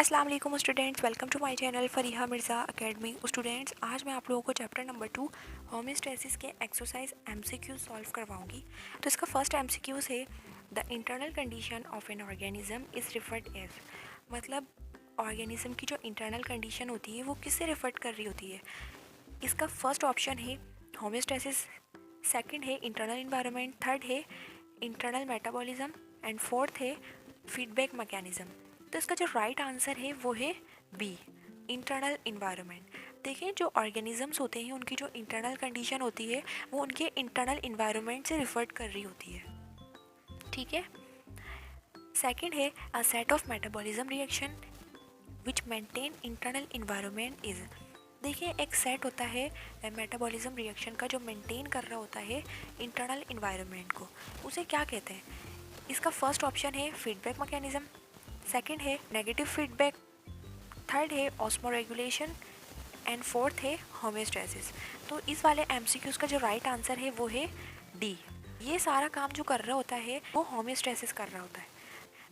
अस्सलाम वालेकुम students, welcome to my channel Fariha Mirza academy. Students, आज मैं आप लोगों को चैप्टर नंबर 2 होमोस्टैसिस के एक्सरसाइज एमसीक्यू सॉल्व करवाऊंगी। तो इसका फर्स्ट एमसीक्यू है the internal condition of an organism is referred as. मतलब ऑर्गेनिज्म की जो इंटरनल कंडीशन होती है वो किससे रिफर कर रही होती है। इसका फर्स्ट ऑप्शन है होमोस्टैसिस, सेकंड है इंटरनल इन्वायरमेंट, थर्ड है इंटरनल मेटाबॉलिज्म एंड फोर्थ है फीडबैक मैकेनिज्म। तो इसका जो राइट आंसर है वो है बी, इंटरनल इन्वायरमेंट। देखिए, जो ऑर्गेनिजम्स होते हैं उनकी जो इंटरनल कंडीशन होती है वो उनके इंटरनल इन्वायरमेंट से रिफर कर रही होती है। ठीक है। सेकंड है a set of metabolism reaction which maintain internal environment is. देखिए, एक सेट होता है मेटाबॉलिज्म रिएक्शन का जो मेंटेन कर रहा होता है इंटरनल इन्वायरमेंट को, उसे क्या कहते हैं। इसका फर्स्ट ऑप्शन है फीडबैक मैकेनिज्म, सेकंड है नेगेटिव फीडबैक, थर्ड है ऑस्मोरेगुलेशन एंड फोर्थ है होमोस्टैसिस। तो इस वाले एमसीक्यूज का जो राइट आंसर है वो है डी। ये सारा काम जो कर रहा होता है वो होमोस्टैसिस कर रहा होता है।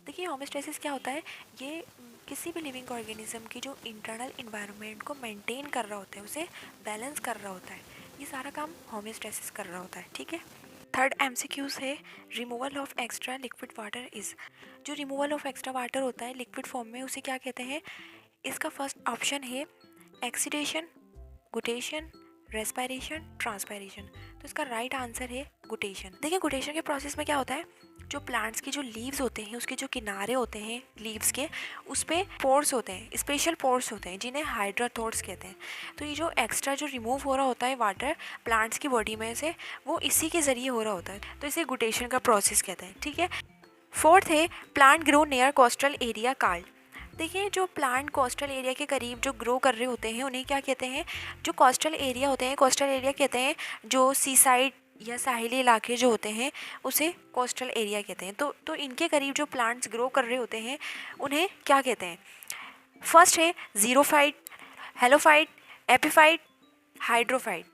देखिए, होमोस्टैसिस क्या होता है, ये किसी भी लिविंग ऑर्गेनिज्म की जो इंटरनल इन्वायरमेंट को मेंटेन कर रहा होता है, उसे बैलेंस कर रहा होता है। ये सारा काम होमोस्टैसिस कर रहा होता है। ठीक है। थर्ड एमसीक्यूज है removal of extra liquid water is. जो रिमूवल ऑफ एक्स्ट्रा वाटर होता है लिक्विड फॉर्म में, उसे क्या कहते हैं। इसका फर्स्ट ऑप्शन है एक्सीडेशन, गुटेशन, रेस्पिरेशन, ट्रांसपायरेशन। तो इसका राइट आंसर है गुटेशन। देखिए, गुटेशन के प्रोसेस में क्या होता है, जो प्लांट्स की जो लीव्स होते हैं उसके जो किनारे होते हैं लीव्स के, उस पर पोर्स होते हैं, स्पेशल पोर्स होते हैं जिन्हें हाइड्रोथोर्स कहते हैं। तो ये जो एक्स्ट्रा जो रिमूव हो रहा होता है वाटर प्लांट्स की बॉडी में से, वो इसी के ज़रिए हो रहा होता है, तो इसे गुटेशन का प्रोसेस कहते हैं। ठीक है। फोर्थ है plant grow near coastal area card. देखिए, जो प्लांट कोस्टल एरिया के करीब जो ग्रो कर रहे होते हैं उन्हें क्या कहते हैं, जो कोस्टल एरिया होते हैं, कोस्टल एरिया कहते हैं जो सी साइड या साहिली इलाके जो होते हैं उसे कोस्टल एरिया कहते हैं। तो इनके करीब जो प्लांट्स ग्रो कर रहे होते हैं उन्हें क्या कहते हैं। फर्स्ट है जीरोफाइट, हेलोफाइट, एपिफाइट, हाइड्रोफाइट।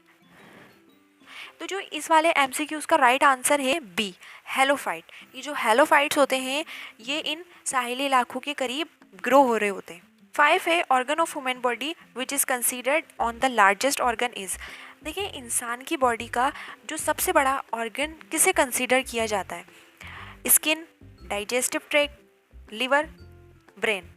तो जो इस वाले एमसीक्यूज का राइट आंसर है बी, हेलोफाइट। ये जो हेलोफाइट्स होते हैं ये इन साहिली इलाकों के करीब ग्रो हो रहे होते हैं। 5 है organ of human body which is considered on the largest organ is. देखिए, इंसान की बॉडी का जो सबसे बड़ा ऑर्गन किसे कंसीडर किया जाता है, skin, digestive tract, liver, brain.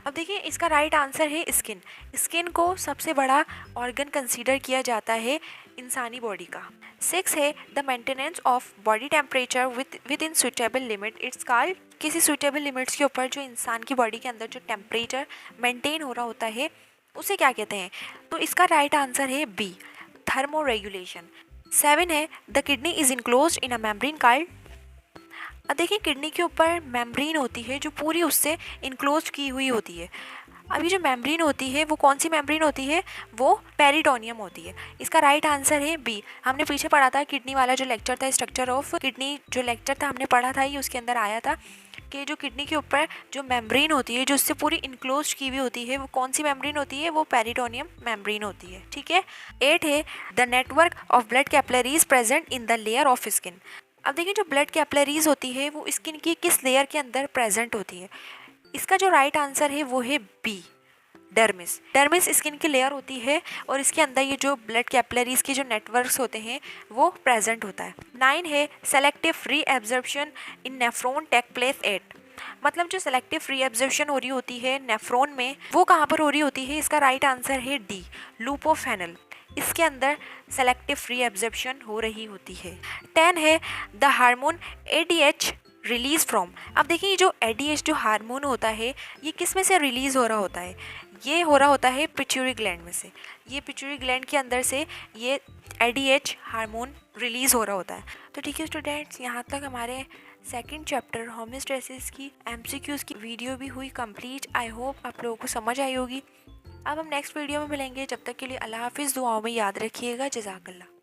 अब देखिए, इसका राइट आंसर है स्किन। स्किन को सबसे बड़ा ऑर्गन कंसीडर किया जाता है इंसानी बॉडी का। 6 है the maintenance of body temperature with in suitable limit it's called. किसी सुटेबल लिमिट्स के ऊपर जो इंसान की बॉडी के अंदर जो टेम्परेचर मेंटेन हो रहा होता है उसे क्या कहते हैं। तो इसका राइट आंसर है बी, थर्मो रेगुलेशन। 7 है the kidney is enclosed in a membrane called. अब देखिए, किडनी के ऊपर मेम्ब्रेन होती है जो पूरी उससे इनक्लोज की हुई होती है। अब ये जो मेम्ब्रेन होती है वो कौन सी मेम्ब्रेन होती है, वो पेरिटोनियम होती है। इसका राइट आंसर है बी। हमने पीछे पढ़ा था किडनी वाला जो लेक्चर था, स्ट्रक्चर ऑफ किडनी जो लेक्चर था हमने पढ़ा था, ये उसके अंदर आया था कि जो किडनी के ऊपर जो मेम्ब्रेन होती है जो उससे पूरी इनक्लोज की हुई होती है वो कौन सी मेम्ब्रेन होती है, वो पेरिटोनियम मेम्ब्रेन होती है। ठीक है। 8 है the network of blood capillaries present in the layer of skin. अब देखिए, जो ब्लड कैपिलरीज होती है वो स्किन की किस लेयर के अंदर प्रेजेंट होती है। इसका जो राइट आंसर है वो है बी, डर्मिस। डर्मिस स्किन की लेयर होती है और इसके अंदर ये जो ब्लड कैपिलरीज के जो नेटवर्क्स होते हैं वो प्रेजेंट होता है। 9 है selective reabsorption in nephron take place at. मतलब जो सेलेक्टिव री एब्जॉर्प्शन हो रही होती है नेफ्रॉन में, वो कहाँ पर हो रही होती है। इसका राइट आंसर है डी, लूप ऑफ हेनल। इसके अंदर सेलेक्टिव फ्री एब्जॉर्प्शन हो रही होती है। 10 है the hormone ADH release from. अब देखिए, ये जो एडीएच जो हार्मोन होता है ये किस में से रिलीज हो रहा होता है, ये हो रहा होता है पिट्यूटरी ग्लैंड में से। ये पिट्यूटरी ग्लैंड के अंदर से ये एडीएच हार्मोन रिलीज हो रहा होता है। तो ठीक है स्टूडेंट्स, यहाँ तक हमारे सेकंड चैप्टर होमोस्टैसिस की एमसीक्यूज की वीडियो भी हुई कंप्लीट। आई होप आप लोगों को समझ आई होगी। अब हम नेक्स्ट वीडियो में मिलेंगे, जब तक के लिए अल्लाह हाफिज़। दुआओं में याद रखिएगा। जज़ाकल्लाह।